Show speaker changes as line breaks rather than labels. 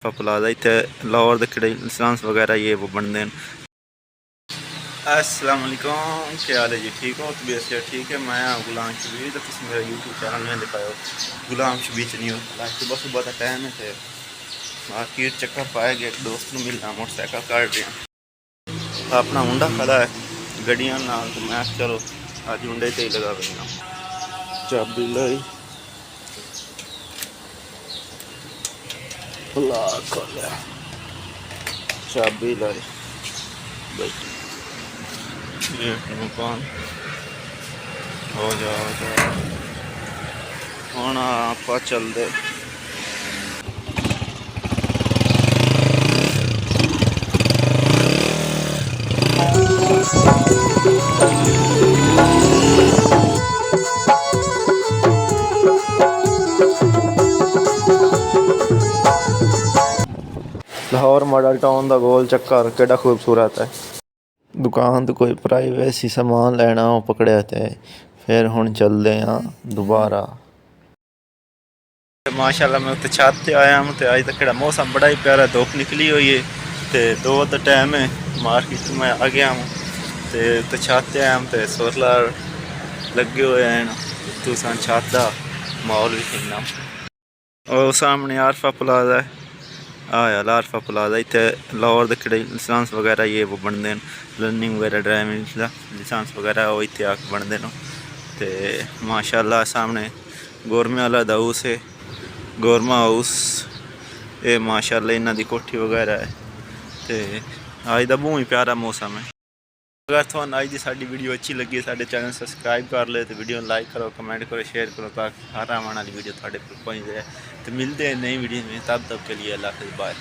Plaza इतने लाहौर के licence वगैरह ये वो बनते हैं। अस्सलाम वालेकुम, क्या हाल है जी? ठीक हो? तबीयत से ठीक है? मैं गुलाम शबीर, तो तुम मेरा यूट्यूब चैनल में दिखाए हो गुलाम शबीर नहीं होता। सुबह सुबह का टाइम है थे मार्केट चक्कर पाए गए, एक दोस्त को मिलना मोटरसाइकिल काट रहे अपना मुंडा खड़ा है गड्डियां नाल, तो मैं चलो अज मुंडे से ही लगा देना चाबी लाई खोलिया चाबी लाई भाई मकान हो जाओ हम आप चलते लाहौर मॉडल टाउन का गोल चक्कर केड़ा खूबसूरत है। दुकान तो कोई प्राइवेसी सामान लेना वो पकड़े थे, फिर हुण चलते हैं दोबारा। माशाल्लाह मैं उत्ते छत ते आया हूँ, तो अज तक मौसम बड़ा ही प्यारा, धुप निकली हुई है, तो 2 का टाइम है। मार्केट में आ गया हूँ, तो छत ते आया हूँ, तो सोलर लगे हुए हैं, तो छत का माहौल भी कितना। और सामने आरफा प्लाजा है, यार आरफा प्लाजा इतने लाहौर के लाइसेंस वगैरह ये वो बनते हैं, लर्निंग वगैरह ड्राइविंग लाइसेंस वगैरह वो इतने आके बनते हैं। तो माशाल्लाह सामने गौरमे वाला हाउस है, गौरमा हाउस ये माशाल्लाह इन्हों की कोठी वगैरह है। तो अज का बहुत ही प्यारा मौसम है। अगर थोड़ा अज की साड़ी वीडियो अच्छी लगी, साढ़े चैनल सबसक्राइब कर ले, तो वीडियो लाइक करो, कमेंट करो, शेयर करो, ताकि हर आने वाली वीडियो थोड़े तक पहुँच जाए। तो मिलते हैं नई वीडियो में, तब तक के लिए अल्लाह हाफ़िज़, बाय।